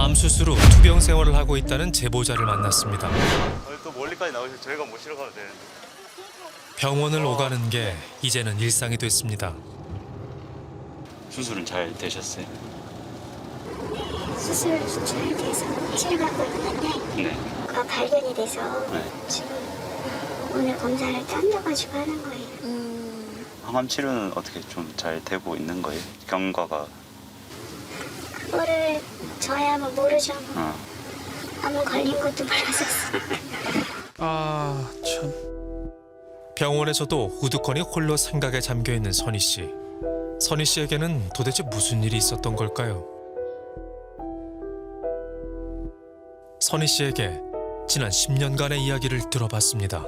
암 수술 후 투병 생활을 하고 있다는 제보자를 만났습니다. 또 멀리까지 나오셔서 저희가 모시러 가도 되는데. 병원을 오가는 게 이제는 일상이 됐습니다. 수술은 잘 되셨어요? 수술 잘 돼서 치료받고 있는데 네. 그거 발견이 돼서 네. 지금 오늘 검사를 던져가지고 하는 거예요. 항암 치료는 어떻게 좀 잘 되고 있는 거예요? 경과가. 그거를 저야 뭐 모르죠. 어. 한번 걸린 것도 몰랐었어. 아, 참. 병원에서도 우두커니 홀로 생각에 잠겨 있는 선희 씨. 선희 씨에게는 도대체 무슨 일이 있었던 걸까요? 선희 씨에게 지난 10년간의 이야기를 들어봤습니다.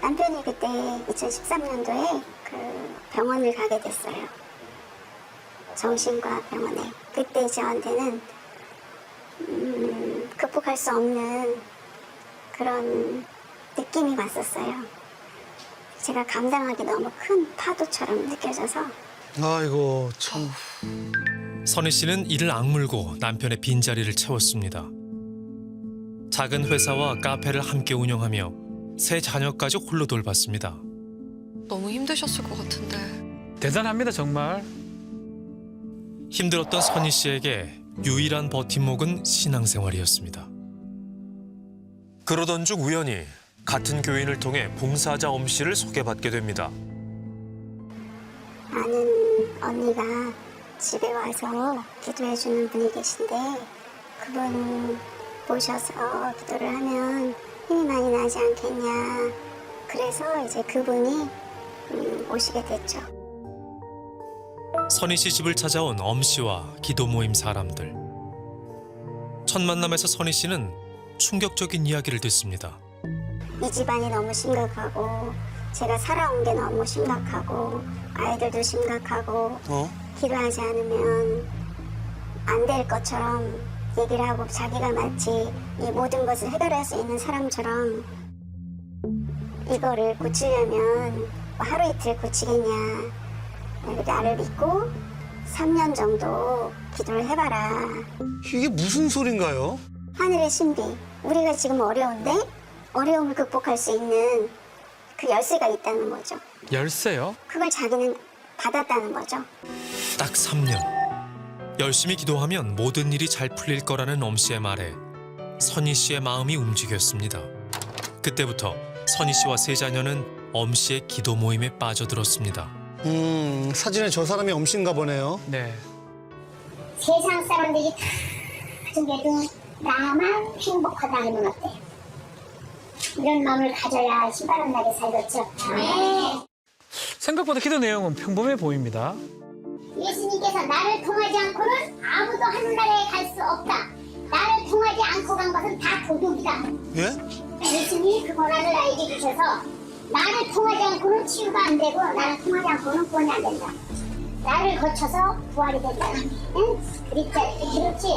남편이 그때 2013년도에 그 병원을 가게 됐어요. 정신과 병원에. 그때 저한테는 극복할 수 없는 그런 느낌이 왔었어요. 제가 감당하기 너무 큰 파도처럼 느껴져서 아이고, 참. 선희 씨는 이를 악물고 남편의 빈자리를 채웠습니다. 작은 회사와 카페를 함께 운영하며 세 자녀까지 홀로 돌봤습니다. 너무 힘드셨을 것 같은데. 대단합니다, 정말. 힘들었던 선희 씨에게 유일한 버팀목은 신앙생활이었습니다. 그러던 중 우연히 같은 교인을 통해 봉사자 엄 씨를 소개받게 됩니다. 아는 언니가 집에 와서 기도해주는 분이 계신데 그분 모셔서 기도를 하면 힘이 많이 나지 않겠냐. 그래서 이제 그분이 오시게 됐죠. 선희 씨 집을 찾아온 엄 씨와 기도 모임 사람들. 첫 만남에서 선희 씨는 충격적인 이야기를 듣습니다. 이 집안이 너무 심각하고 제가 살아온 게 너무 심각하고 아이들도 심각하고 기도하지 않으면 안 될 것처럼 얘기를 하고 자기가 마치 이 모든 것을 해결할 수 있는 사람처럼 이거를 고치려면 뭐 하루 이틀 고치겠냐. 나를 믿고 3년 정도 기도를 해봐라. 이게 무슨 소린가요? 하늘의 신비. 우리가 지금 어려운데 어려움을 극복할 수 있는 그 열쇠가 있다는 거죠. 열쇠요? 그걸 자기는 받았다는 거죠. 딱 3년. 열심히 기도하면 모든 일이 잘 풀릴 거라는 엄 씨의 말에 선희 씨의 마음이 움직였습니다. 그때부터 선희 씨와 세 자녀는 엄 씨의 기도 모임에 빠져들었습니다. 사진에 저 사람이 엄씨인가 보네요. 네. 세상 사람들이 다 가정해도 나만 행복하다 하면 어때? 이런 마음을 가져야 희바람나게 살겠죠. 네. 생각보다 기도 내용은 평범해 보입니다. 예수님께서 나를 통하지 않고는 아무도 하늘나라에 갈 수 없다. 나를 통하지 않고 간 것은 다 도둑이다. 예? 예수님이 그 권한을 나에게 주셔서 나를 통하지 않고는 치유가 안 되고 나를 통하지 않고는 구원이 안 된다. 나를 거쳐서 부활이 된다. 응? 그렇지?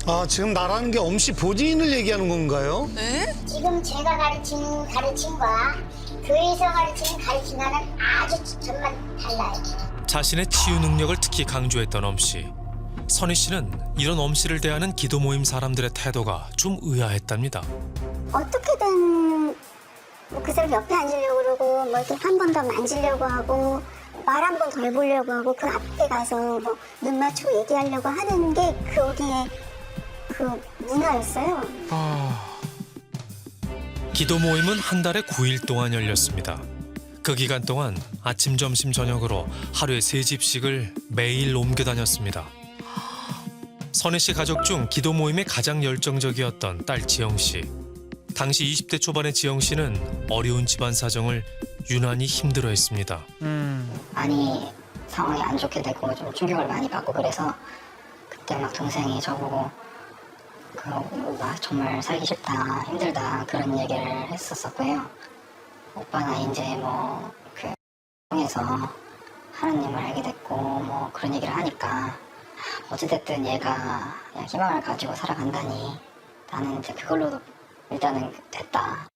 아, 지금 나라는 게 엄씨 본인을 얘기하는 건가요? 네? 지금 제가 가르친 가르침과 교회에서 가르치는 가르침과는 아주 정말 달라요. 자신의 치유 능력을 특히 강조했던 엄 씨. 선희 씨는 이런 엄 씨를 대하는 기도 모임 사람들의 태도가 좀 의아했답니다. 어떻게든 그 사람 옆에 앉으려고 그러고 뭐 이렇게 한 번 더 만지려고 하고 말 한 번 더 해보려고 하고 그 앞에 가서 뭐 눈 맞추고 얘기하려고 하는 게 거기에 그 문화였어요. 기도 모임은 한 달에 9일 동안 열렸습니다. 그 기간 동안 아침, 점심, 저녁으로 하루에 3집씩을 매일 옮겨 다녔습니다. 선희 씨 가족 중 기도 모임에 가장 열정적이었던 딸 지영 씨. 당시 20대 초반의 지영 씨는 어려운 집안 사정을 유난히 힘들어했습니다. 많이 상황이 안 좋게 되고 좀 충격을 많이 받고 그래서 그때 막 동생이 저보고 나 정말 살기 싫다, 힘들다 그런 얘기를 했었었고요. 오빠나 이제 그 통해서 하나님을 알게 됐고 뭐 그런 얘기를 하니까 어찌됐든 얘가 그냥 희망을 가지고 살아간다니 나는 이제 그걸로도 일단은 됐다.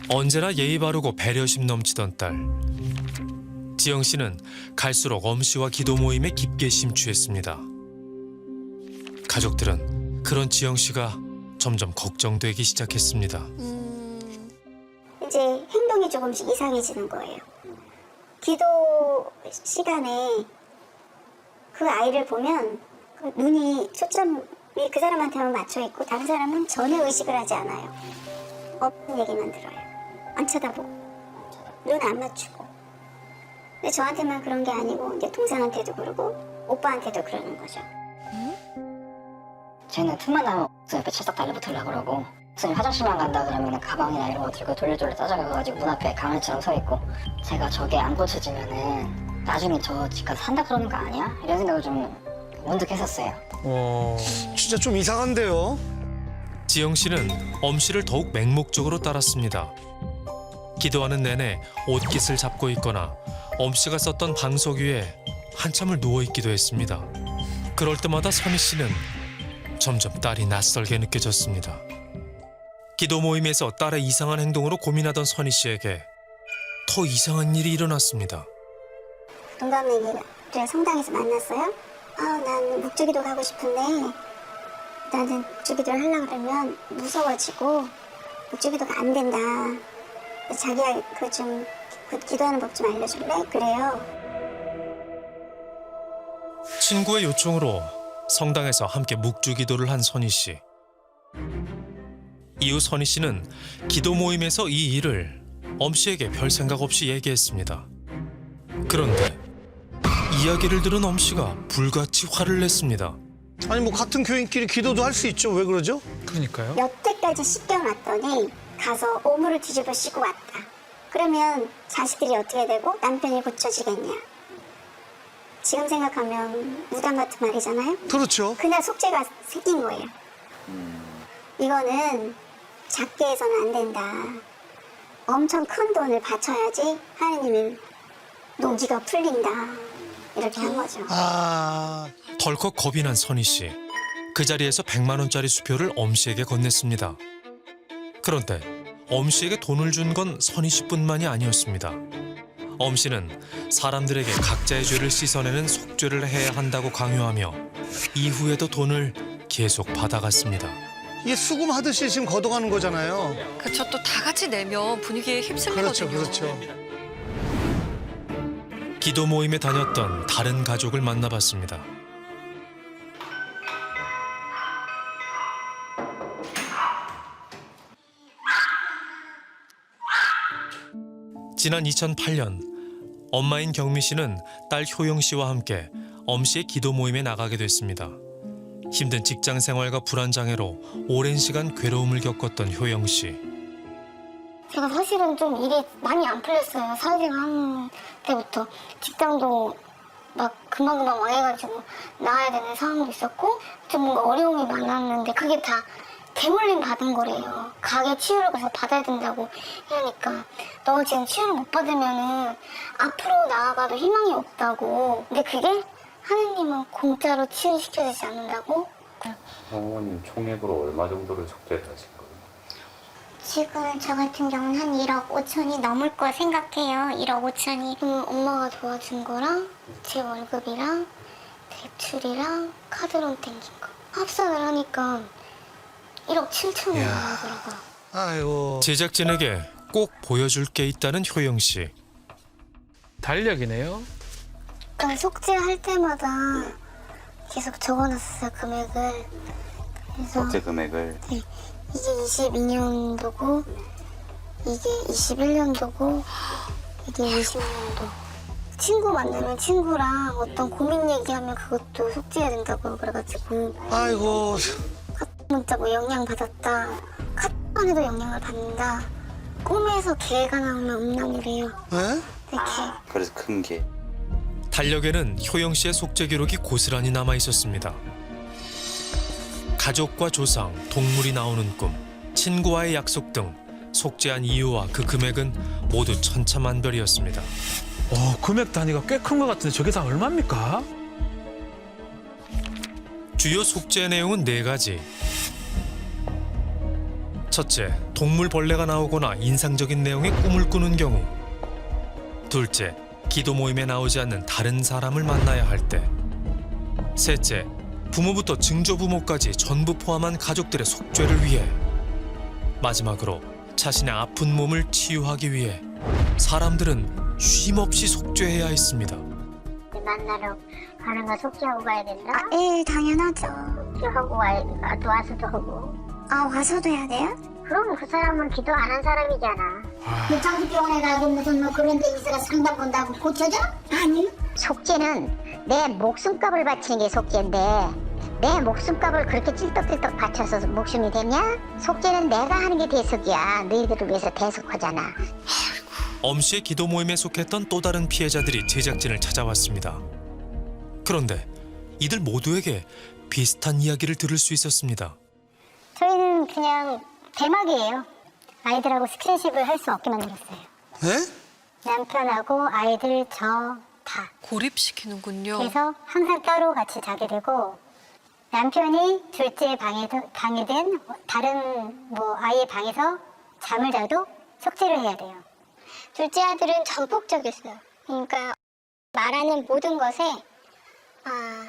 언제나 예의 바르고 배려심 넘치던 딸. 지영 씨는 갈수록 엄 씨와 기도 모임에 깊게 심취했습니다. 가족들은 그런 지영 씨가 점점 걱정되기 시작했습니다. 이제 행동이 조금씩 이상해지는 거예요. 기도 시간에 그 아이를 보면 그 눈이 초점이 그 사람한테만 맞춰 있고 다른 사람은 전혀 의식을 하지 않아요. 없는 얘기만 들어요. 안 쳐다보고 눈 안 맞추고. 근데 저한테만 그런 게 아니고 이제 동생한테도 그러고 오빠한테도 그러는 거죠. 쟤는 틈만 나면 옆에 찰싹 달려붙으려고 그러고 선생님 화장실만 간다 그러면 가방이나 이런 거 들고 돌려돌려 따라가가지고 문 앞에 강아지처럼 서 있고 제가 저게 안 고쳐지면은 나중에 저 집 가서 산다 그러는 거 아니야? 이런 생각을 좀 문득 했었어요. 진짜 좀 이상한데요. 지영 씨는 엄 씨를 더욱 맹목적으로 따랐습니다. 기도하는 내내 옷깃을 잡고 있거나 엄 씨가 썼던 방석 위에 한참을 누워 있기도 했습니다. 그럴 때마다 선희 씨는 점점 딸이 낯설게 느껴졌습니다. 기도 모임에서 딸의 이상한 행동으로 고민하던 선희 씨에게 더 이상한 일이 일어났습니다. 동갑내기를 성당에서 만났어요. 난 묵주기도 가고 싶은데 나는 묵주기도를 하려고 그러면 무서워지고 묵주기도가 안 된다. 자기야 그 기도하는 법 좀 알려줄래? 그래요. 친구의 요청으로 성당에서 함께 묵주기도를 한 선희 씨. 이후 선희 씨는 기도 모임에서 이 일을 엄 씨에게 별 생각 없이 얘기했습니다. 그런데 이야기를 들은 엄 씨가 불같이 화를 냈습니다. 아니 뭐 같은 교인끼리 기도도 할 수 있죠. 왜 그러죠? 그러니까요. 여태까지 씻겨놨더니 가서 오물을 뒤집어 씻고 왔다. 그러면 자식들이 어떻게 되고 남편이 고쳐지겠냐. 지금 생각하면 무당 같은 말이잖아요. 그렇죠. 그날 속죄가 생긴 거예요. 이거는 작게 해서는 안 된다. 엄청 큰 돈을 바쳐야지 하느님의 노기가 풀린다. 이렇게 한 거죠. 덜컥 겁이 난 선희 씨. 그 자리에서 100만 원짜리 수표를 엄 씨에게 건넸습니다. 그런데 엄 씨에게 돈을 준 건 선희 씨뿐만이 아니었습니다. 엄 씨는 사람들에게 각자의 죄를 씻어내는 속죄를 해야 한다고 강요하며 이후에도 돈을 계속 받아갔습니다. 이게 수금하듯이 지금 걷어가는 거잖아요. 그쵸, 또 다 같이 내면 분위기에 휩쓸리거든요. 그렇죠. 기도 모임에 다녔던 다른 가족을 만나봤습니다. 지난 2008년 엄마인 경미 씨는 딸 효영 씨와 함께 엄 씨의 기도 모임에 나가게 됐습니다. 힘든 직장 생활과 불안 장애로 오랜 시간 괴로움을 겪었던 효영 씨. 제가 사실은 좀 일이 많이 안 풀렸어요. 사회생활 한 때부터. 직장도 막 금방금방 망해가지고 나와야 되는 상황도 있었고 좀 뭔가 어려움이 많았는데 그게 다 대물림 받은 거래요. 가게 치유를 가서 받아야 된다고 이러니까 너 지금 치유를 못 받으면은 앞으로 나아가도 희망이 없다고. 근데 그게 하느님은 공짜로 치유시켜주지 않는다고? 어머님 총액으로 얼마 정도를 속죄를 하신 거예요? 지금 저 같은 경우는 한 1억 5천이 넘을 거 생각해요. 1억 5천이. 엄마가 도와준 거랑 제 월급이랑 대출이랑 카드론 땡긴 거 합산을 하니까 1억 7천이 나오더라고요. 아이고. 제작진에게 꼭 보여줄 게 있다는 효영 씨. 달력이네요. 그러니까 속죄할 때마다 계속 적어놨었어요, 금액을. 그래서 속죄 금액을. 네, 이게 22년도고 이게 21년도고 이게 20년도. 친구 만나면 친구랑 어떤 고민 얘기하면 그것도 속죄해야 된다고 그래가지고 아이고. 문자 뭐 영향 받았다. 카톡에도 영향을 받는다. 꿈에서 개가 나오면 음란이래요. 에? 이렇게. 그래서 큰 게. 달력에는 효영 씨의 속죄 기록이 고스란히 남아 있었습니다. 가족과 조상, 동물이 나오는 꿈, 친구와의 약속 등 속죄한 이유와 그 금액은 모두 천차만별이었습니다. 금액 단위가 꽤 큰 것 같은데 저게 다 얼마입니까? 주요 속죄 내용은 4가지. 첫째, 동물 벌레가 나오거나 인상적인 내용의 꿈을 꾸는 경우. 둘째, 기도 모임에 나오지 않는 다른 사람을 만나야 할 때. 셋째, 부모부터 증조부모까지 전부 포함한 가족들의 속죄를 위해 마지막으로 자신의 아픈 몸을 치유하기 위해 사람들은 쉼없이 속죄해야 했습니다. 만나러 가는 거 속죄하고 가야 된다? 예, 당연하죠. 속죄하고 와서도 하고. 와서도 해야 돼요? 그럼 그 사람은 기도 안 한 사람이잖아. 그 장기병원에 가고 무슨 뭐 그런 데 있어가 상담 본다고 고쳐져? 아니. 속죄는 내 목숨값을 바치는 게 속죄인데 내 목숨값을 그렇게 찔떡찔떡 바쳐서 목숨이 되냐? 속죄는 내가 하는 게 대속이야. 너희들을 위해서 대속하잖아. 엄 씨의 기도 모임에 속했던 또 다른 피해자들이 제작진을 찾아왔습니다. 그런데 이들 모두에게 비슷한 이야기를 들을 수 있었습니다. 저희는 그냥 대막이에요. 아이들하고 스킨십을 할 수 없게 만들었어요. 네? 남편하고 아이들 저 다. 고립시키는군요. 그래서 항상 따로 같이 자게 되고 남편이 둘째 방이든 다른 뭐 아이의 방에서 잠을 자도 속죄를 해야 돼요. 둘째 아들은 전폭적이었어요. 그러니까 말하는 모든 것에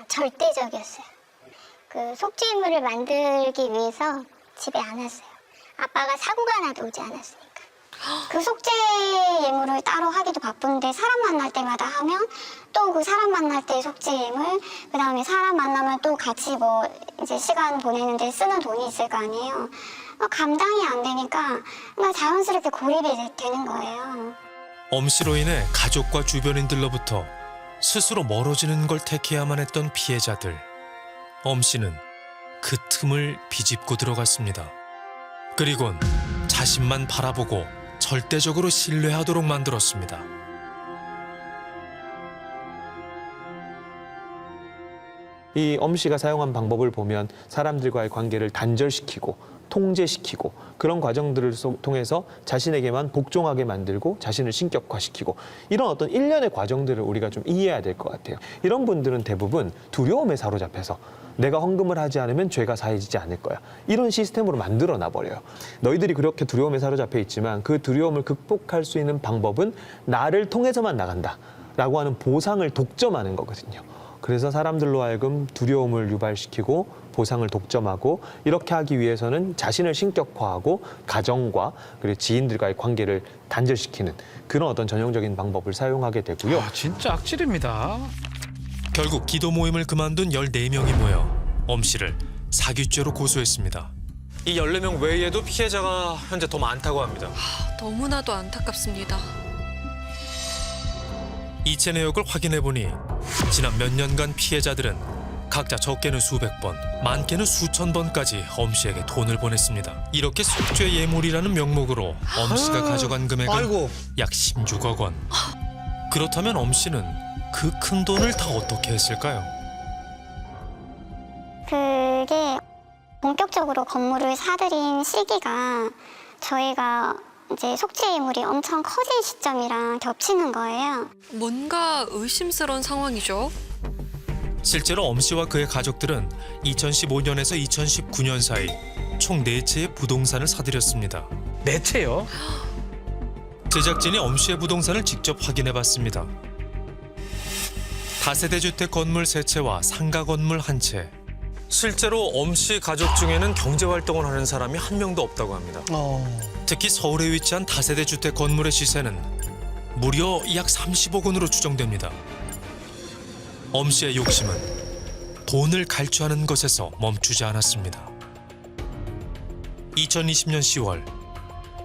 절대적이었어요. 그 속죄물을 만들기 위해서 집에 안 왔어요. 아빠가 사고가 나도 오지 않았으니까. 그 속죄 예물을 따로 하기도 바쁜데 사람 만날 때마다 하면 또 그 사람 만날 때 속죄 예물, 그 다음에 사람 만나면 또 같이 뭐 이제 시간 보내는데 쓰는 돈이 있을 거 아니에요. 감당이 안 되니까 자연스럽게 고립이 되는 거예요. 엄 씨로 인해 가족과 주변인들로부터 스스로 멀어지는 걸 택해야만 했던 피해자들. 엄 씨는 그 틈을 비집고 들어갔습니다. 그리곤 자신만 바라보고 절대적으로 신뢰하도록 만들었습니다. 이 엄 씨가 사용한 방법을 보면 사람들과의 관계를 단절시키고 통제시키고 그런 과정들을 통해서 자신에게만 복종하게 만들고 자신을 신격화시키고 이런 어떤 일련의 과정들을 우리가 좀 이해해야 될 것 같아요. 이런 분들은 대부분 두려움에 사로잡혀서 내가 헌금을 하지 않으면 죄가 사해지지 않을 거야. 이런 시스템으로 만들어놔 버려요. 너희들이 그렇게 두려움에 사로잡혀 있지만 그 두려움을 극복할 수 있는 방법은 나를 통해서만 나간다 라고 하는 보상을 독점하는 거거든요. 그래서 사람들로 하여금 두려움을 유발시키고 보상을 독점하고 이렇게 하기 위해서는 자신을 신격화하고 가정과 그리고 지인들과의 관계를 단절시키는 그런 어떤 전형적인 방법을 사용하게 되고요. 진짜 악질입니다. 결국 기도 모임을 그만둔 14명이 모여 엄 씨를 사기죄로 고소했습니다. 이 14명 외에도 피해자가 현재 더 많다고 합니다. 너무나도 안타깝습니다. 이체 내역을 확인해보니 지난 몇 년간 피해자들은 각자 적게는 수백 번, 많게는 수천 번까지 엄 씨에게 돈을 보냈습니다. 이렇게 속죄 예물이라는 명목으로 엄 씨가 가져간 금액은 아이고. 약 16억 원. 그렇다면 엄 씨는 그 큰 돈을 다 어떻게 했을까요? 그게 본격적으로 건물을 사들인 시기가 저희가 이제 속죄 예물이 엄청 커진 시점이랑 겹치는 거예요. 뭔가 의심스러운 상황이죠. 실제로 엄 씨와 그의 가족들은 2015년에서 2019년 사이 총 4채의 부동산을 사들였습니다. 내 채요? 제작진이 엄 씨의 부동산을 직접 확인해봤습니다. 다세대 주택 건물 3채와 상가 건물 1채. 실제로 엄 씨 가족 중에는 경제 활동을 하는 사람이 한 명도 없다고 합니다. 특히 서울에 위치한 다세대 주택 건물의 시세는 무려 약 30억 원으로 추정됩니다. 엄 씨의 욕심은 돈을 갈취하는 것에서 멈추지 않았습니다. 2020년 10월,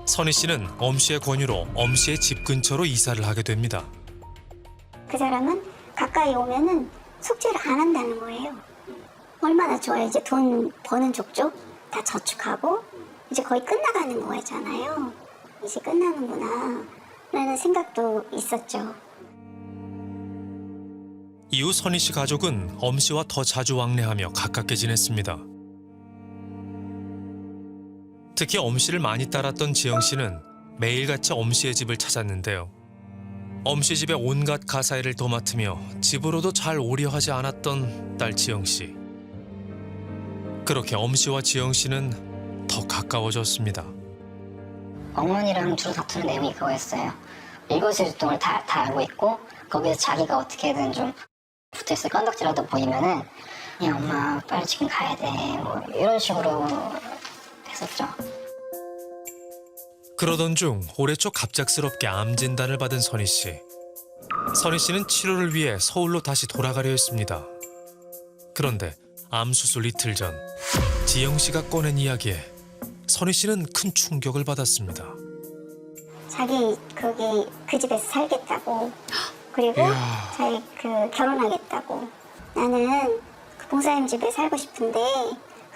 선희 씨는 엄 씨의 권유로 엄 씨의 집 근처로 이사를 하게 됩니다. 그 사람은 가까이 오면은 속죄를 안 한다는 거예요. 얼마나 좋아요. 이제 돈 버는 족족 다 저축하고 이제 거의 끝나가는 거잖아요. 이제 끝나는구나 라는 생각도 있었죠. 이후 선희 씨 가족은 엄 씨와 더 자주 왕래하며 가깝게 지냈습니다. 특히 엄 씨를 많이 따랐던 지영 씨는 매일같이 엄 씨의 집을 찾았는데요. 엄 씨 집에 온갖 가사일을 도맡으며 집으로도 잘 오려하지 않았던 딸 지영 씨. 그렇게 엄 씨와 지영 씨는 더 가까워졌습니다. 어머니랑 주로 다투는 내용이 그거였어요. 일거수일투족을 다 알고 있고 거기서 자기가 어떻게든 좀 붙어있을 건덕지라도 보이면은 그냥 엄마 빨리 지금 가야 돼. 뭐 이런 식으로 했었죠. 그러던 중 올해 초 갑작스럽게 암 진단을 받은 선희 씨. 선희 씨는 치료를 위해 서울로 다시 돌아가려 했습니다. 그런데 암 수술 이틀 전 지영 씨가 꺼낸 이야기에 선희 씨는 큰 충격을 받았습니다. 자기 거기 그 집에서 살겠다고, 그리고 자기 그 결혼하겠다고. 나는 그 봉사님 집에 살고 싶은데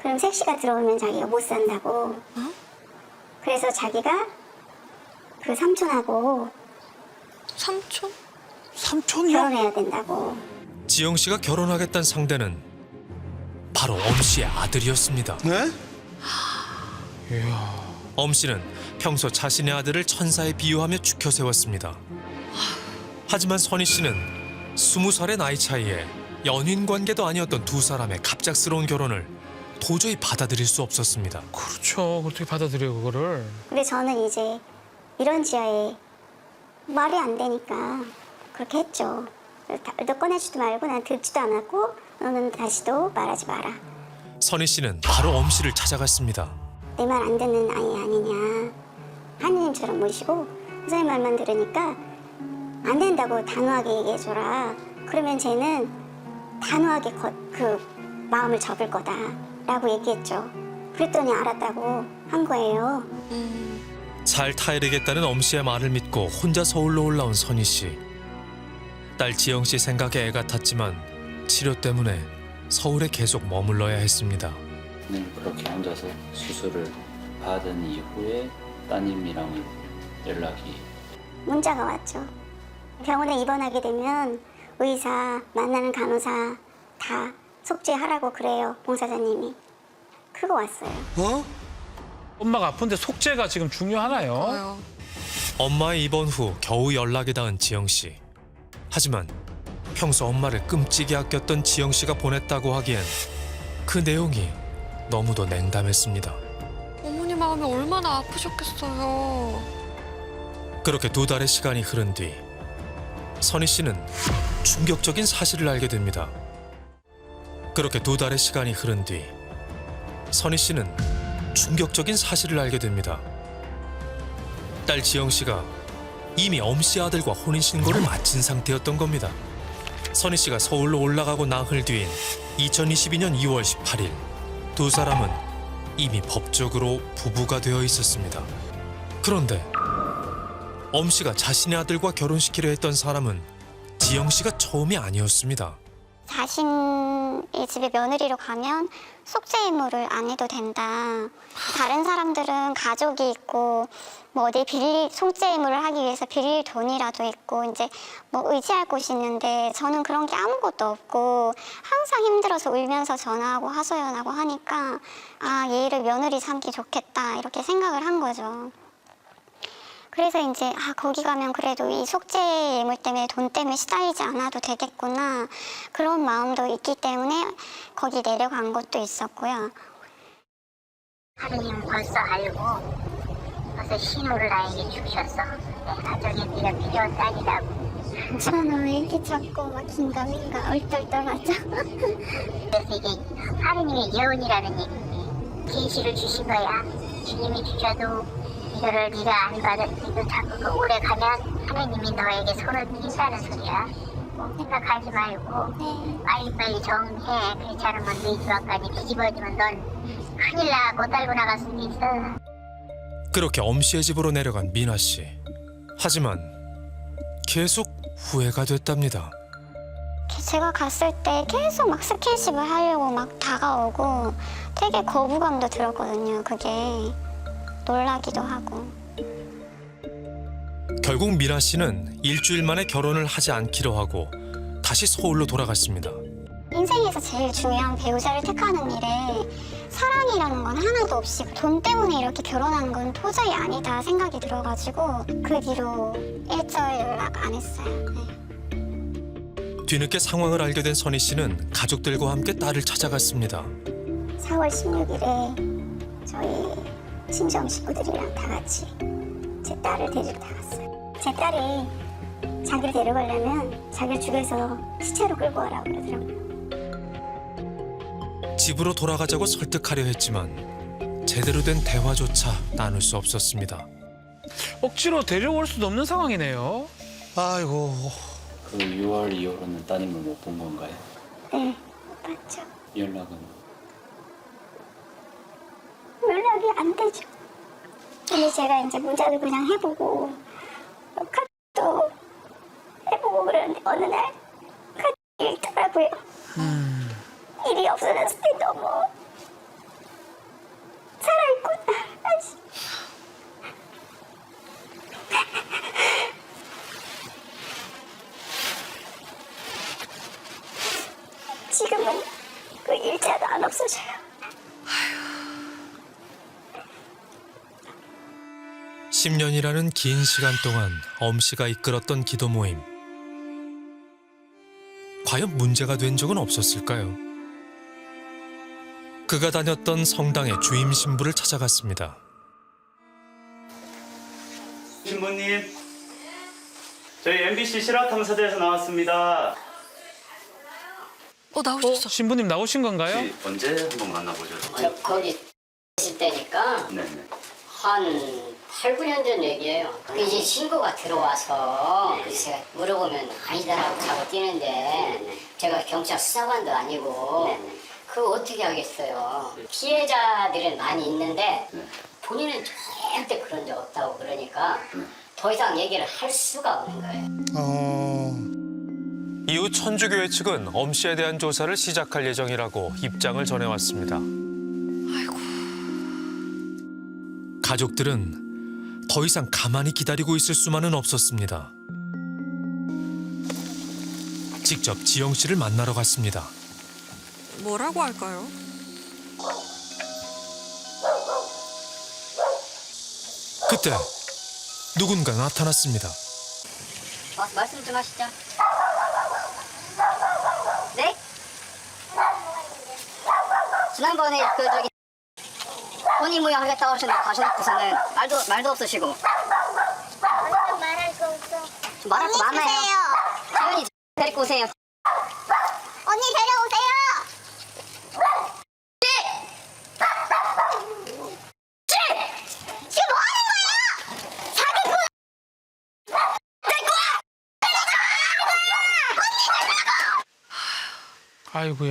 그럼 색시가 들어오면 자기가 못 산다고. 그래서 자기가 그 삼촌하고 삼촌? 삼촌이요? 결혼해야 된다고. 지영 씨가 결혼하겠다는 상대는 바로 엄 씨의 아들이었습니다. 네? 엄 씨는 평소 자신의 아들을 천사에 비유하며 죽여 세웠습니다. 하지만 선희 씨는 20살의 나이 차이에 연인 관계도 아니었던 두 사람의 갑작스러운 결혼을 도저히 받아들일 수 없었습니다. 그렇죠. 어떻게 받아들여 그거를. 근데 저는 이제 이런 지하에 말이 안 되니까 그렇게 했죠. 너 꺼내지도 말고 난 듣지도 않았고 너는 다시도 말하지 마라. 선희 씨는 바로 엄 씨를 찾아갔습니다. 내 말 안 듣는 아이 아니냐. 하느님처럼 모시고 선생님 말만 들으니까 안 된다고 단호하게 얘기해줘라. 그러면 쟤는 단호하게 그 마음을 접을 거다 라고 얘기했죠. 그랬더니 알았다고 한 거예요. 잘 타이르겠다는 엄 씨의 말을 믿고 혼자 서울로 올라온 선희 씨. 딸 지영 씨 생각에 애가 탔지만 치료 때문에 서울에 계속 머물러야 했습니다. 그렇게 혼자서 수술을 받은 이후에 따님이랑은 연락이 문자가 왔죠. 병원에 입원하게 되면 의사, 만나는 간호사 다 속죄하라고 그래요, 봉사자님이. 그거 왔어요. 어? 엄마가 아픈데 속죄가 지금 중요하나요? 뭐요? 엄마의 입원 후 겨우 연락이 닿은 지영 씨. 하지만 평소 엄마를 끔찍이 아꼈던 지영 씨가 보냈다고 하기엔 그 내용이 너무도 냉담했습니다. 어머니 마음이 얼마나 아프셨겠어요. 그렇게 2달의 시간이 흐른 뒤 선희 씨는 충격적인 사실을 알게 됩니다. 그렇게 2달의 시간이 흐른 뒤 선희 씨는 충격적인 사실을 알게 됩니다. 딸 지영 씨가 이미 엄 씨 아들과 혼인신고를 마친 상태였던 겁니다. 선희 씨가 서울로 올라가고 나흘 뒤인 2022년 2월 18일 두 사람은 이미 법적으로 부부가 되어 있었습니다. 그런데 엄 씨가 자신의 아들과 결혼시키려 했던 사람은 지영 씨가 처음이 아니었습니다. 자신의 집에 며느리로 가면 속죄의무를 안 해도 된다. 다른 사람들은 가족이 있고 뭐 어디 빌릴 속죄의무를 하기 위해서 빌릴 돈이라도 있고 이제 뭐 의지할 곳이 있는데 저는 그런 게 아무것도 없고 항상 힘들어서 울면서 전화하고 하소연하고 하니까 아 얘를 며느리 삼기 좋겠다 이렇게 생각을 한 거죠. 그래서 이제 거기 가면 그래도 이 속죄 예물 때문에 돈 때문에 시달리지 않아도 되겠구나 그런 마음도 있기 때문에 거기 내려간 것도 있었고요. 하느님은 벌써 알고 벌써 신호를 나에게 주셨어. 내 가정에 네가 필요한 딸이라고. 저는 왜 이렇게 자꾸 막 긴가민가 얼떨떨하죠? 그래서 이게 하느님의 예언이라는 계시를 주신 거야. 주님이 주셔도 이거를 네가 안 받아들이고 자꾸 오래 가면 하느님이 너에게 손을 핀다는 소리야. 생각하지 말고 빨리빨리 정해. 그렇지 않으면 네 조합까지 뒤집어지면 넌 큰일 나. 못 달고 나갈 수도 있어. 그렇게 엄 씨의 집으로 내려간 미나 씨. 하지만 계속 후회가 됐답니다. 제가 갔을 때 계속 막 스킨십을 하려고 막 다가오고 되게 거부감도 들었거든요. 그게 놀라기도 하고. 결국 미나 씨는 일주일 만에 결혼을 하지 않기로 하고 다시 서울로 돌아갔습니다. 인생에서 제일 중요한 배우자를 택하는 일에 사랑이라는 건 하나도 없이 돈 때문에 이렇게 결혼하는 건 도저히 아니다 생각이 들어가지고 그 뒤로 일절 연락 안 했어요. 네. 뒤늦게 상황을 알게 된 선희 씨는 가족들과 함께 딸을 찾아갔습니다. 4월 16일에 저희 친정 식구들이랑 다 같이 제 딸을 데리러 다 갔어요. 제 딸이 자기를 데려가려면 자기를 죽여서 시체로 끌고 가라고 그러더라고요. 집으로 돌아가자고 설득하려 했지만 제대로 된 대화조차 나눌 수 없었습니다. 억지로 데려올 수도 없는 상황이네요. 아이고. 그 6월 이후로는 따님을 못 본 건가요? 네, 맞죠. 연락은? 연락이 안 되죠. 근데 제가 이제 문자도 그냥 해보고 카톡도 해보고 그러는데 어느 날 카톡이 읽더라고요. 일이 없어졌을 때 너무 살아있구나. 아직. 지금은 그 일자도 안 없어져요. 10년이라는 긴 시간 동안 엄씨가 이끌었던 기도 모임. 과연 문제가 된 적은 없었을까요? 그가 다녔던 성당의 주임 신부를 찾아갔습니다. 신부님, 저희 MBC 실화탐사대에서 나왔습니다. 나오셨어. 신부님 나오신 건가요? 혹시 언제 한번 만나보죠? 저 거기 있을 때니까 네네. 한 8, 9년 전 얘기예요. 이제 신고가 들어와서 그래서 제가 물어보면 아니다라고 자꾸 뛰는데 제가 경찰 수사관도 아니고 그거 어떻게 하겠어요. 피해자들은 많이 있는데 본인은 절대 그런 적 없다고 그러니까 더 이상 얘기를 할 수가 없는 거예요. 이후 천주교회 측은 엄씨에 대한 조사를 시작할 예정이라고 입장을 전해왔습니다. 가족들은 더 이상 가만히 기다리고 있을 수만은 없었습니다. 직접 지영 씨를 만나러 갔습니다. 뭐라고 할까요? 그때 누군가 나타났습니다. 말씀 좀 하시죠. 네? 지난번에 그 저기 혼인무효하겠다고 하셔놓고서는 말도 없으시고 언니는 말할 거 없어. 말할 거 많아요. 지연이 데리고 오세요. 언니 데려오세요. 지금 뭐 하는 거야? 사기꾼. 아이고야.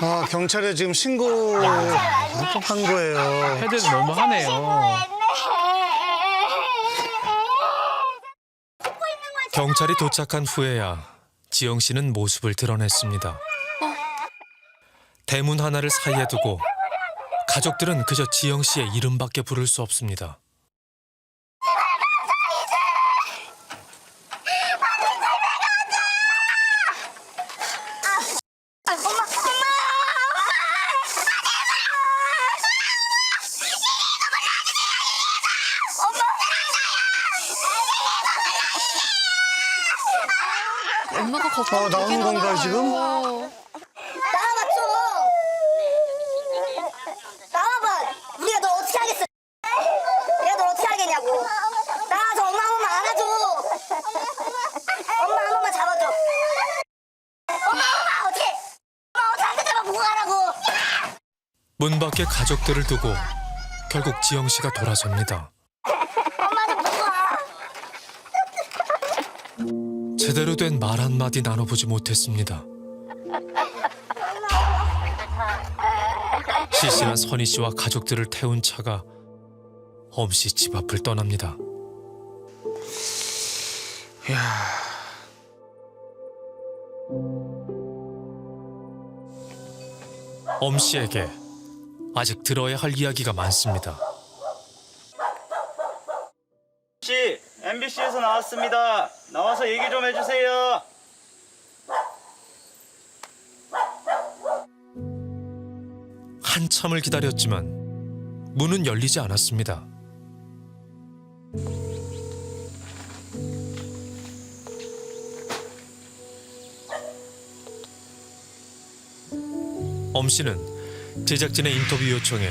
아, 경찰에 지금 신고한 거예요. 헤드 너무하네요. 경찰이 도착한 후에야 지영 씨는 모습을 드러냈습니다. 대문 하나를 사이에 두고 가족들은 그저 지영 씨의 이름밖에 부를 수 없습니다. 엄마가 걱정이 나오는 건가요, 지금? 나와봐 좀. 나와봐. 우리가 너 어떻게 하겠어? 내가 너 어떻게 하겠냐고. 나와서 엄마 한 번만 안아줘. 엄마 한 번만 잡아줘. 엄마 어떻게? 엄마 어떻게 한 대만 보고 가라고. 문 밖에 가족들을 두고 결국 지영 씨가 돌아섭니다. 엄마 좀 보고 가. 제대로 된 말 한마디 나눠보지 못했습니다. 시신한 선희 씨와 가족들을 태운 차가 엄씨 집 앞을 떠납니다. 엄씨에게 아직 들어야 할 이야기가 많습니다. 씨, MBC에서 나왔습니다. 나와서 얘기 좀 해주세요. 한참을 기다렸지만 문은 열리지 않았습니다. 엄 씨는 제작진의 인터뷰 요청에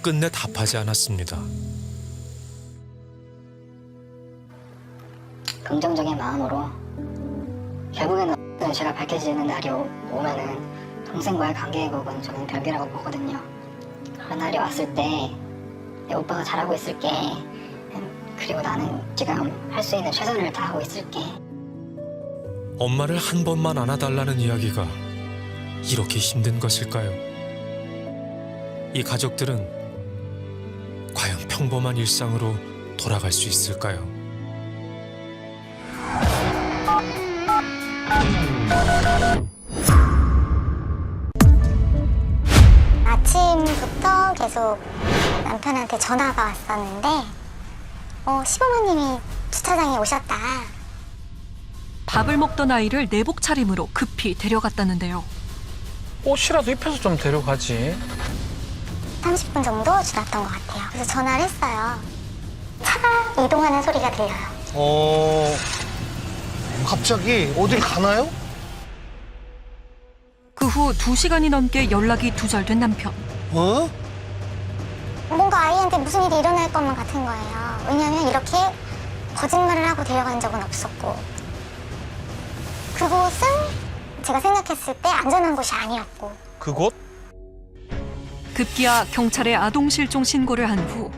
끝내 답하지 않았습니다. 긍정적인 마음으로 결국에는 제가 밝혀지는 날이 오면은 동생과의 관계 회복은 저는 별개라고 보거든요. 그런 날이 왔을 때 내 오빠가 잘하고 있을게. 그리고 나는 지금 할 수 있는 최선을 다하고 있을게. 엄마를 한 번만 안아달라는 이야기가 이렇게 힘든 것일까요? 이 가족들은 과연 평범한 일상으로 돌아갈 수 있을까요? 아침부터 계속 남편한테 전화가 왔었는데 시부모님이 주차장에 오셨다. 밥을 먹던 아이를 내복 차림으로 급히 데려갔다는데요. 옷이라도 입혀서 좀 데려가지. 30분 정도 지났던 것 같아요. 그래서 전화를 했어요. 차가 이동하는 소리가 들려요. 갑자기 어딜 가나요? 그 후 2시간이 넘게 연락이 두절된 남편. 뭔가 아이한테 무슨 일이 일어날 것만 같은 거예요. 왜냐하면 이렇게 거짓말을 하고 데려간 적은 없었고 그곳은 제가 생각했을 때 안전한 곳이 아니었고 그곳? 급기야 경찰에 아동실종 신고를 한 후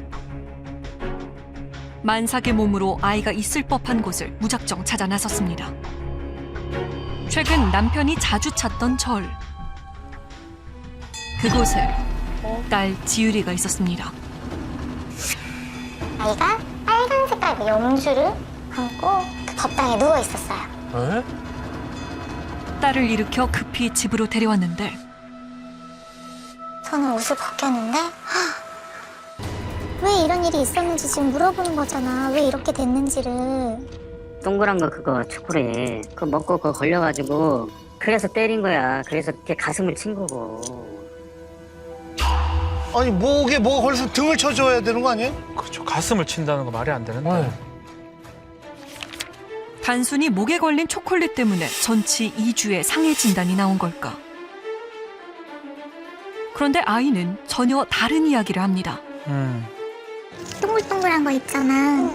만삭의 몸으로 아이가 있을 법한 곳을 무작정 찾아 나섰습니다. 최근 남편이 자주 찾던 절. 그곳에 딸 지유리가 있었습니다. 아이가 빨간 색깔 염주를 감고 그 법당에 누워 있었어요. 에? 딸을 일으켜 급히 집으로 데려왔는데 저는 옷을 벗겼는데 왜 이런 일이 있었는지 지금 물어보는 거잖아. 왜 이렇게 됐는지를. 동그란 거 그거 초콜릿 그거 먹고 그거 걸려가지고 그래서 때린 거야. 그래서 이렇게 가슴을 친 거고. 아니 목에 뭐가 걸려서 등을 쳐줘야 되는 거 아니에요? 그렇죠. 가슴을 친다는 거 말이 안 되는데. 단순히 목에 걸린 초콜릿 때문에 전치 2주의 상해 진단이 나온 걸까? 그런데 아이는 전혀 다른 이야기를 합니다. 동글동글한 거 있잖아.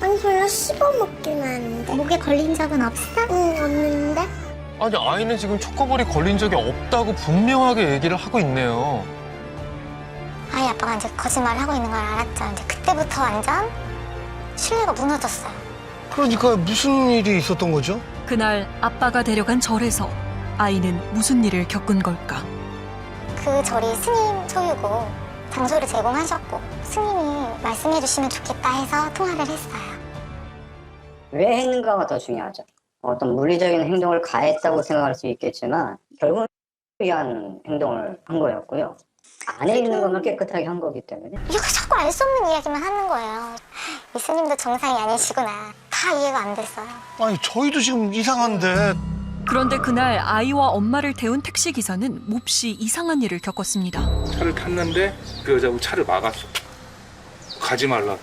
아니 별로 씹어먹기만 하는데. 목에 걸린 적은 없어? 응, 없는데. 아니 아이는 지금 초코볼이 걸린 적이 없다고 분명하게 얘기를 하고 있네요. 아이 아빠가 이제 거짓말을 하고 있는 걸 알았죠. 이제 그때부터 완전 신뢰가 무너졌어요. 그러니까 무슨 일이 있었던 거죠? 그날 아빠가 데려간 절에서 아이는 무슨 일을 겪은 걸까? 그 절이 스님 소유고 장소를 제공하셨고 스님이 말씀해 주시면 좋겠다 해서 통화를 했어요. 왜 했는가가 더 중요하죠. 어떤 물리적인 행동을 가했다고 생각할 수 있겠지만 결국은 위한 행동을 한 거였고요. 안에 있는 것만 깨끗하게 한 거기 때문에. 이거 자꾸 알 수 없는 이야기만 하는 거예요. 이 스님도 정상이 아니시구나. 다 이해가 안 됐어요. 아니 저희도 지금 이상한데. 그런데 그날 아이와 엄마를 태운 택시기사는 몹시 이상한 일을 겪었습니다. 차를 탔는데 그 여자분 차를 막았어. 가지 말라.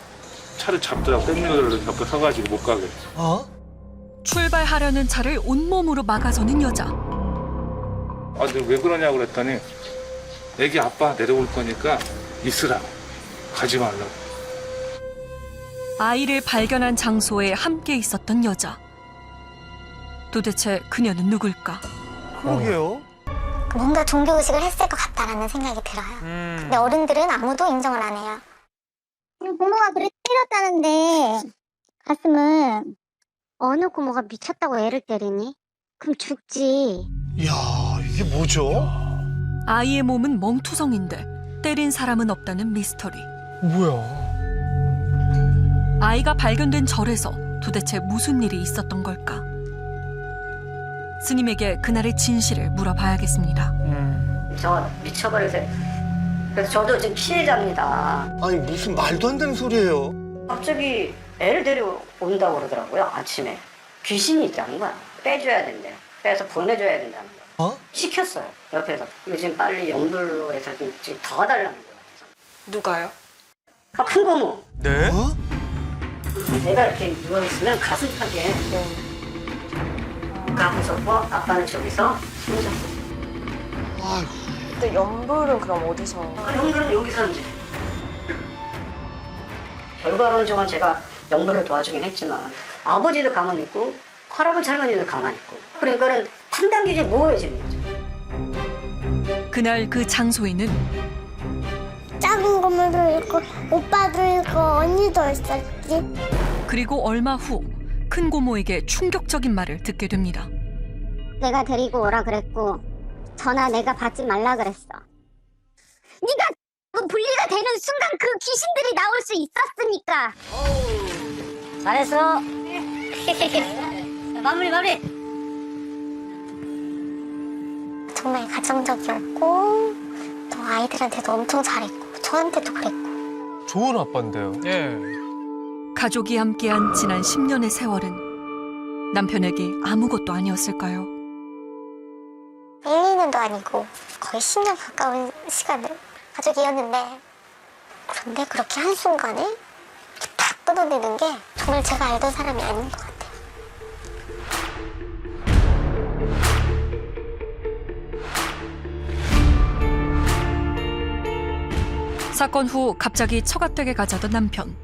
차를 잡더라고. 땡겨들을 옆에 서가지고 못 가게. 출발하려는 차를 온몸으로 막아서는 여자. 아, 근데 왜 그러냐고 그랬더니 애기 아빠 내려올 거니까 있으라. 가지 말라고. 아이를 발견한 장소에 함께 있었던 여자. 도대체 그녀는 누굴까? 그러게요. 뭔가 종교의식을 했을 것 같다라는 생각이 들어요. 근데 어른들은 아무도 인정을 안 해요. 고모가 그래 때렸다는데 가슴을 어느 고모가 미쳤다고 애를 때리니? 그럼 죽지. 이야 이게 뭐죠? 아이의 몸은 멍투성인데 때린 사람은 없다는 미스터리. 뭐야? 아이가 발견된 절에서 도대체 무슨 일이 있었던 걸까? 스님에게 그날의 진실을 물어봐야겠습니다. 저 미쳐버려서. 그래서 저도 지금 피해자입니다. 아니 무슨 말도 안 되는 소리예요. 갑자기 애를 데려온다고 그러더라고요. 아침에. 귀신이 있다는 거야. 빼줘야 된대요. 빼서 보내줘야 된다는 거야. 시켰어요. 옆에서. 이거 지금 빨리 연불로 해서 좀 더 달라는 거야. 누가요? 큰 고모. 네? 내가 이렇게 누워있으면 가슴팍에 가고 싶고 아빠는 저기서 숨 쉬었어. 아이고. 근데 연불은 그럼 어디서? 연불은 여기 사는지. 결과론적은 제가 연불을 도와주긴 했지만 아버지도 가만히 있고 할아버지 할머니도 가만히 있고 그러니까는 판단기준이 모호해지는 거죠. 그날 그 장소에는 작은 고모도 있고 오빠도 있고 언니도 있었지. 그리고 얼마 후 큰 고모에게 충격적인 말을 듣게 됩니다. 내가 데리고 오라 그랬고 전화 내가 받지 말라 그랬어. 네가 분리가 되는 순간 그 귀신들이 나올 수 있었으니까. 잘했어. 마무리. 정말 가정적이었고 또 아이들한테도 엄청 잘했고 저한테도 그랬고. 좋은 아빠인데요. 예. 가족이 함께한 지난 10년의 세월은 남편에게 아무것도 아니었을까요? 1, 2년도 아니고 거의 10년 가까운 시간을 가족이었는데 그런데 그렇게 한순간에 탁 끊어내는 게 정말 제가 알던 사람이 아닌 것 같아요. 사건 후 갑자기 처갓댁에 가자던 남편.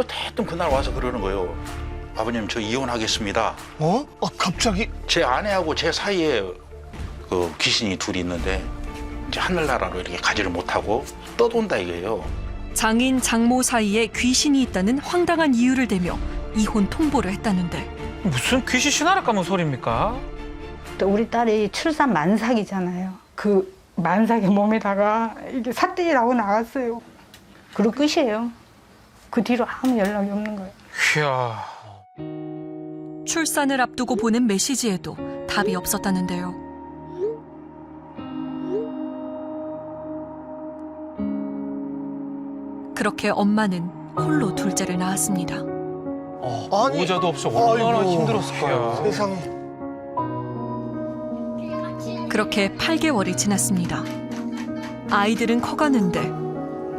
대뜸 그날 와서 그러는 거예요. 아버님 저 이혼하겠습니다. 어? 갑자기? 제 아내하고 제 사이에 그 귀신이 둘이 있는데 이제 하늘나라로 이렇게 가지를 못하고 떠돈다 이거예요. 장인 장모 사이에 귀신이 있다는 황당한 이유를 대며 이혼 통보를 했다는데 무슨 귀신 신화를 까면 소리입니까? 또 우리 딸이 출산 만삭이잖아요. 그 만삭의 몸에다가 이게 사태이 나고 나갔어요. 그리고 끝이에요. 그 뒤로 아무 연락이 없는 거예요. 이야. 출산을 앞두고 보낸 메시지에도 답이 없었다는데요. 그렇게 엄마는 홀로 둘째를 낳았습니다. 아니, 보호자도 없이 얼마나 아이고, 힘들었을까요? 세상에. 그렇게 8개월이 지났습니다. 아이들은 커가는데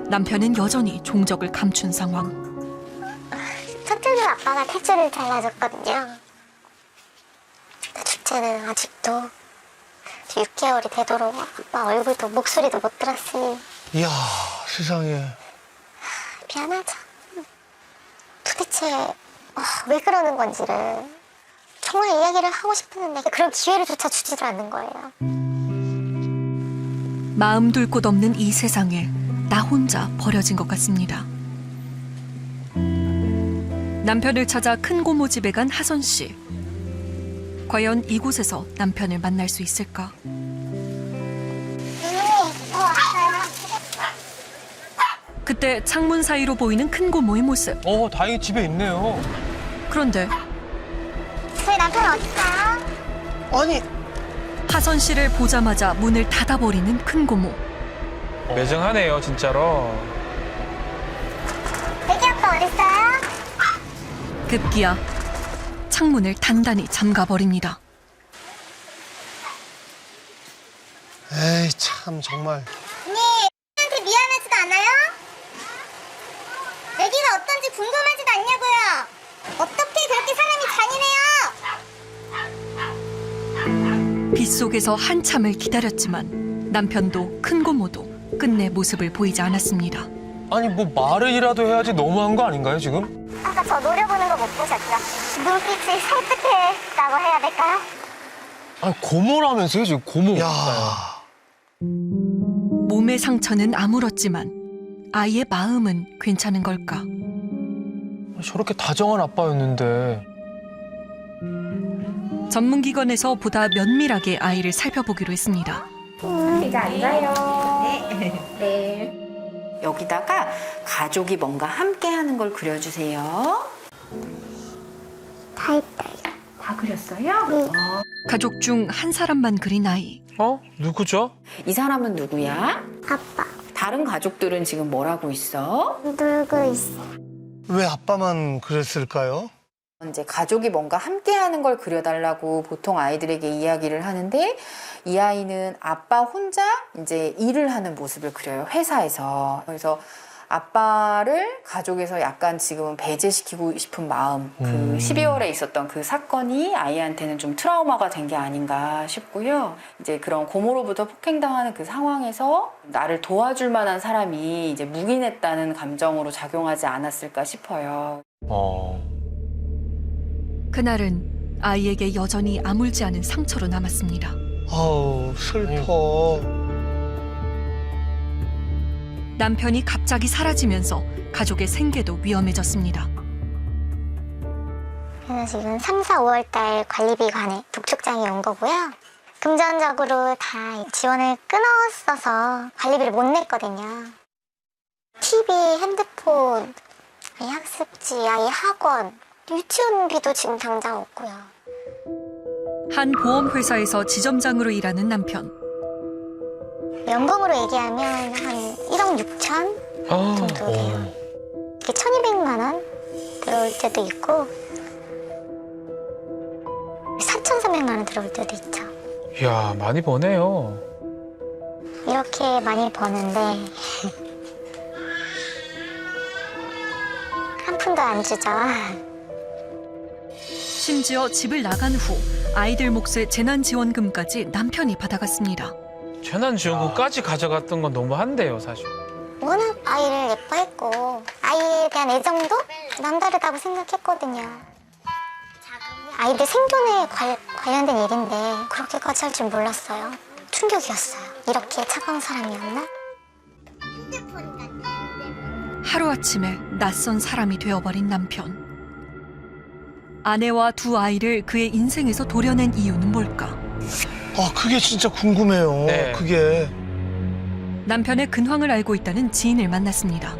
남편은 여전히 종적을 감춘 상황. 첫째는 아빠가 탯줄을 잘라줬거든요. 둘째는 아직도 6개월이 되도록 아빠 얼굴도 목소리도 못 들었으니 이야, 세상에. 미안하죠. 도대체 왜 그러는 건지를 정말 이야기를 하고 싶었는데 그런 기회를조차 주지도 않는 거예요. 마음 둘 곳 없는 이 세상에 나 혼자 버려진 것 같습니다. 남편을 찾아 큰 고모 집에 간 하선 씨. 과연 이곳에서 남편을 만날 수 있을까? 그때 창문 사이로 보이는 큰 고모의 모습. 다행히 집에 있네요. 그런데 저희 남편 어딨어요? 아니, 하선 씨를 보자마자 문을 닫아버리는 큰 고모. 매정하네요, 진짜로. 애기 아빠 어딨어요? 급기야 창문을 단단히 잠가버립니다. 에이, 참, 정말. 언니, 애기한테 미안하지도 않아요? 애기가 어떤지 궁금하지도 않냐고요? 어떻게 그렇게 사람이 잔인해요? 빗속에서 한참을 기다렸지만 남편도 큰 고모도 끝내 모습을 보이지 않았습니다. 아니 뭐 말을이라도 해야지 너무한 거 아닌가요 지금? 아까 저 노려보는 거 못 보셨죠? 눈빛이 섬뜩했다고 해야 될까요? 아니 고모라면서요 지금 고모. 야. 몸의 상처는 아물었지만 아이의 마음은 괜찮은 걸까? 저렇게 다정한 아빠였는데. 전문기관에서 보다 면밀하게 아이를 살펴보기로 했습니다. 이제 앉아요. 네. 여기다가 가족이 뭔가 함께하는 걸 그려주세요. 다 했다. 다 그렸어요? 가족 중 한 사람만 그린 아이. 누구죠? 이 사람은 누구야? 아빠. 다른 가족들은 지금 뭘 하고 있어? 놀고 있어. 왜 아빠만 그랬을까요? 이제 가족이 뭔가 함께하는 걸 그려달라고 보통 아이들에게 이야기를 하는데 이 아이는 아빠 혼자 이제 일을 하는 모습을 그려요, 회사에서. 그래서 아빠를 가족에서 약간 지금 배제시키고 싶은 마음, 그 12월에 있었던 그 사건이 아이한테는 좀 트라우마가 된 게 아닌가 싶고요. 이제 그런 고모로부터 폭행당하는 그 상황에서 나를 도와줄 만한 사람이 이제 묵인했다는 감정으로 작용하지 않았을까 싶어요. 그날은 아이에게 여전히 아물지 않은 상처로 남았습니다. 아우, 슬퍼. 남편이 갑자기 사라지면서 가족의 생계도 위험해졌습니다. 그래서 지금 3, 4, 5월 달 관리비 관에 독촉장이 온 거고요. 금전적으로 다 지원을 끊었어서 관리비를 못 냈거든요. TV, 핸드폰, 아이 학습지, 아이 학원, 유치원비도 지금 당장 없고요. 한 보험회사에서 지점장으로 일하는 남편. 연봉으로 얘기하면 한 1억 6천 정도 돼요. 이게 1,200만 원 들어올 때도 있고 4,300만 원 들어올 때도 있죠. 이야, 많이 버네요. 이렇게 많이 버는데 한 푼도 안 주죠. 심지어 집을 나간 후 아이들 몫의 재난지원금까지 남편이 받아갔습니다. 재난지원금까지 가져갔던 건 너무한데요, 사실. 워낙 아이를 예뻐했고 아이에 대한 애정도 남다르다고 생각했거든요. 아이들 생존에 관련된 일인데 그렇게까지 할 줄 몰랐어요. 충격이었어요. 이렇게 차가운 사람이었나? 하루아침에 낯선 사람이 되어버린 남편. 아내와 두 아이를 그의 인생에서 도려낸 이유는 뭘까? 그게 진짜 궁금해요. 네. 그게. 남편의 근황을 알고 있다는 지인을 만났습니다.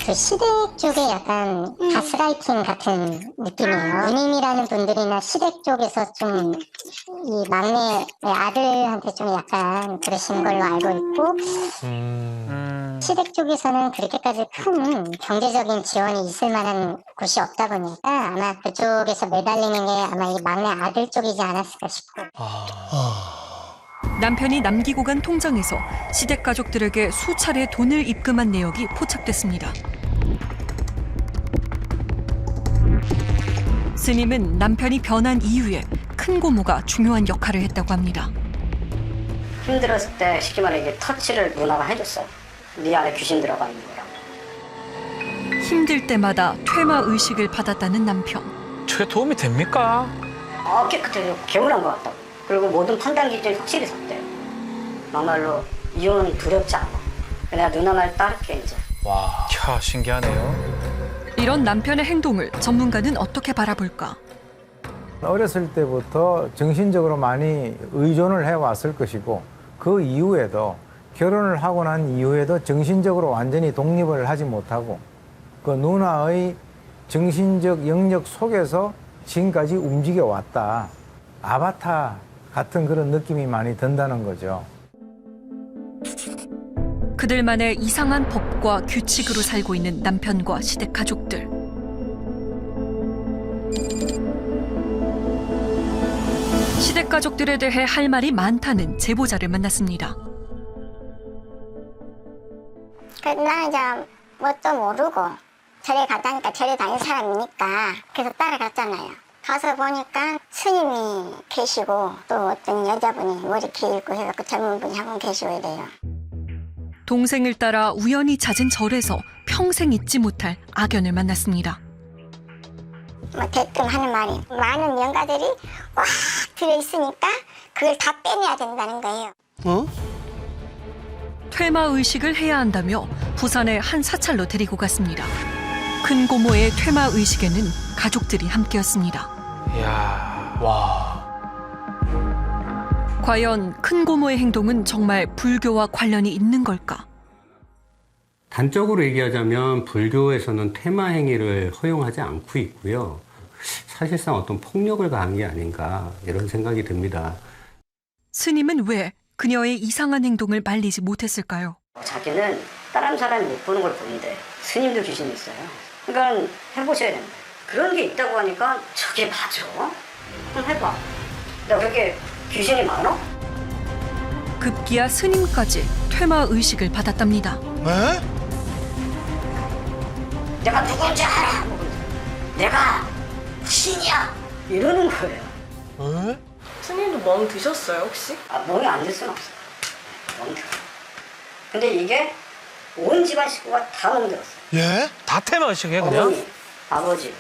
그 시댁 쪽에 약간 가스라이팅 같은 느낌이에요. 누님이라는 분들이나 시댁 쪽에서 좀 이 막내 아들한테 좀 약간 그러신 걸로 알고 있고 시댁 쪽에서는 그렇게까지 큰 경제적인 지원이 있을 만한 곳이 없다 보니까 아마 그쪽에서 매달리는 게 아마 이 막내 아들 쪽이지 않았을까 싶고. 남편이 남기고 간 통장에서 시댁 가족들에게 수차례 돈을 입금한 내역이 포착됐습니다. 스님은 남편이 변한 이후에 큰 고모가 중요한 역할을 했다고 합니다. 힘들었을 때 쉽게 말해 이게 터치를 누나가 해줬어요. 네 안에 귀신 들어가 있는 거야. 힘들 때마다 퇴마 의식을 받았다는 남편. 저게 도움이 됩니까? 깨끗해요. 개운한 것 같다고. 그리고 모든 판단 기준이 확실히 섰대요. 막말로 이혼은 두렵지 않아. 내가 누나 말 따를게 이제. 와, 캬, 신기하네요. 이런 남편의 행동을 전문가는 어떻게 바라볼까? 어렸을 때부터 정신적으로 많이 의존을 해왔을 것이고 그 이후에도 결혼을 하고 난 이후에도 정신적으로 완전히 독립을 하지 못하고 그 누나의 정신적 영역 속에서 지금까지 움직여 왔다. 아바타 같은 그런 느낌이 많이 든다는 거죠. 그들만의 이상한 법과 규칙으로 살고 있는 남편과 시댁 가족들. 시댁 가족들에 대해 할 말이 많다는 제보자를 만났습니다. 나 이제 뭣도 모르고 절에 갔다니까 절에 다닌 사람이니까 그래서 따라갔잖아요. 가서 보니까 스님이 계시고 또 어떤 여자분이 머리 길고 해서 그 젊은 분이 한 분 계시고 이래요. 동생을 따라 우연히 찾은 절에서 평생 잊지 못할 악연을 만났습니다. 대뜸 하는 말이 많은 영가들이 꽉 들어있으니까 그걸 다 빼내야 된다는 거예요. 퇴마 의식을 해야 한다며 부산의 한 사찰로 데리고 갔습니다. 큰 고모의 퇴마 의식에는 가족들이 함께였습니다. 이야, 와. 과연 큰 고모의 행동은 정말 불교와 관련이 있는 걸까? 단적으로 얘기하자면 불교에서는 퇴마 행위를 허용하지 않고 있고요. 사실상 어떤 폭력을 가한 게 아닌가 이런 생각이 듭니다. 스님은 왜 그녀의 이상한 행동을 말리지 못했을까요? 자기는 다른 사람이 못 보는 걸 보는데 스님도 귀신이 있어요. 그러니까 해보셔야 됩니다. 그런 게 있다고 하니까 저게 맞아? 그럼 해봐. 나 그렇게 귀신이 많아? 급기야 스님까지 퇴마 의식을 받았답니다. 내가 누군지 알아. 내가 신이야. 이러는 거예요. 스님도 멍 드셨어요 혹시? 멍이 안 들 수는 없어요. 멍 들어. 근데 이게 온 집안 식구가 다 멍들었어요. 예? 다 테마식이에요 그냥? 어머니, 아버지,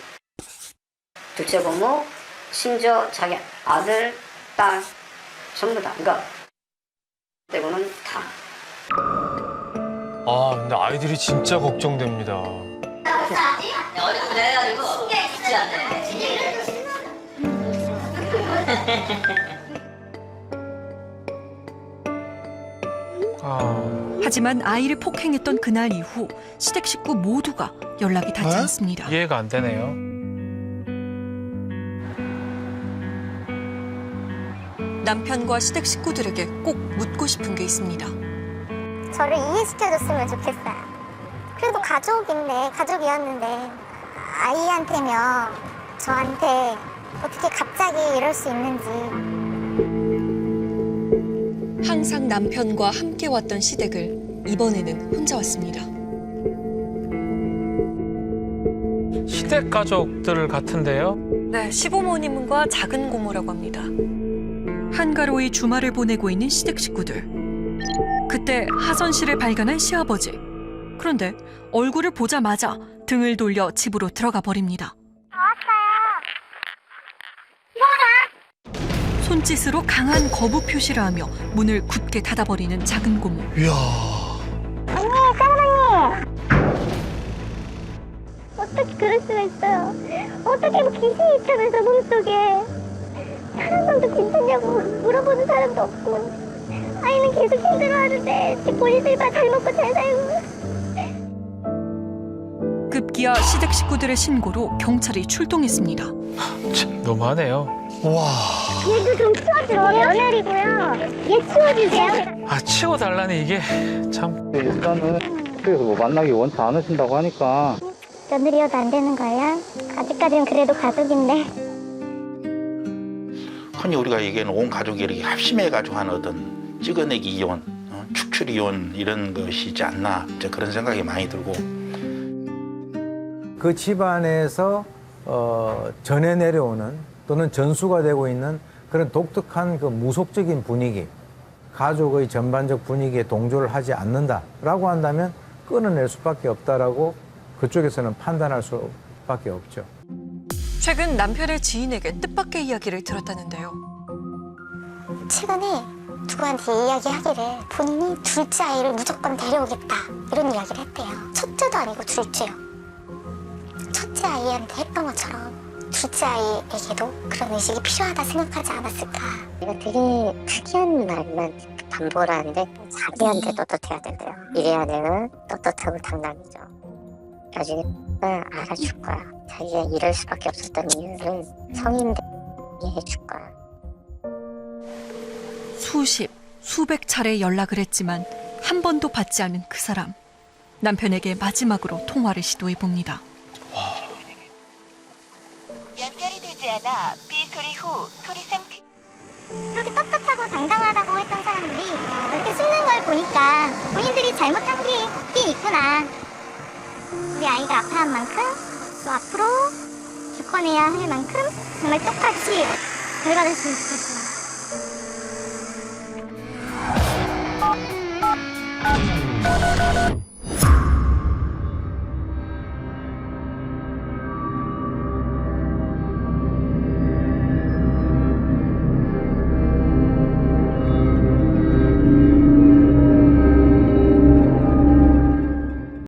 둘째 고모, 심지어 자기 아들, 딸 전부 다. 그러니까 빼고는 다. 아, 근데 아이들이 진짜 걱정됩니다. 어리고 내가지고 쉽지 않네. 하지만 아이를 폭행했던 그날 이후 시댁 식구 모두가 연락이 닿지 않습니다. 이해가 안 되네요. 남편과 시댁 식구들에게 꼭 묻고 싶은 게 있습니다. 저를 이해시켜줬으면 좋겠어요. 그래도 가족이었는데 아이한테며 저한테 어떻게 갑자기 이럴 수 있는지. 항상 남편과 함께 왔던 시댁을 이번에는 혼자 왔습니다. 시댁 가족들 같은데요? 네, 시부모님과 작은 고모라고 합니다. 한가로이 주말을 보내고 있는 시댁 식구들. 그때 하선 씨를 발견한 시아버지. 그런데 얼굴을 보자마자 등을 돌려 집으로 들어가 버립니다. 손짓으로 강한 거부 표시를 하며 문을 굳게 닫아버리는 작은 고모. 이야. 언니, 사랑해. 어떻게 그럴 수가 있어요? 어떻게 뭐 귀신이 있다면서 몸속에. 사람도 괜찮냐고 물어보는 사람도 없고. 아이는 계속 힘들어하는데 집 본인들만 잘 먹고 잘 살고. 급기야 시댁 식구들의 신고로 경찰이 출동했습니다. 참 너무하네요. 와. 얘도 좀 치워주세요. 며느리고요. 얘 치워주세요. 아 치워달라니 이게 참. 일단은 그래서 뭐 만나기 원치 않으신다고 하니까. 며느리여도 안 되는 거야? 아직까지는 그래도 가족인데. 흔히 우리가 얘기하는 온 가족이 이렇게 합심해가지고 하는 어떤 찍어내기 이혼, 축출 이혼 이런 것이지 않나 이제 그런 생각이 많이 들고. 그 집안에서 전해 내려오는 또는 전수가 되고 있는 그런 독특한 그 무속적인 분위기, 가족의 전반적 분위기에 동조를 하지 않는다라고 한다면 끊어낼 수밖에 없다라고 그쪽에서는 판단할 수밖에 없죠. 최근 남편의 지인에게 뜻밖의 이야기를 들었다는데요. 최근에 누구한테 이야기하기를 본인이 둘째 아이를 무조건 데려오겠다 이런 이야기를 했대요. 첫째도 아니고 둘째요. 첫째 아이한테 했던 것처럼 둘째 아이에게도 그런 의식이 필요하다 생각하지 않았을까. 내가 되게 특이한 말만 반복을 하는데 자기한테 떳떳해야 된대요. 이래야 내가 떳떳하고 당당해져. 나중에 알아줄 거야. 자기가 이럴 수밖에 없었던 이유를 성인들 이해해 줄 거야. 수백 차례 연락을 했지만 한 번도 받지 않은 그 사람. 남편에게 마지막으로 통화를 시도해 봅니다. 연결이 되지 않아 삐 소리 후 소리샘. 그렇게 떳떳하고 당당하다고 했던 사람들이 이렇게 숨는 걸 보니까 본인들이 잘못한 게 있구나. 우리 아이가 아파한 만큼 또 앞으로 겪어내야 할 만큼 정말 똑같이 벌받았으면 좋겠어요.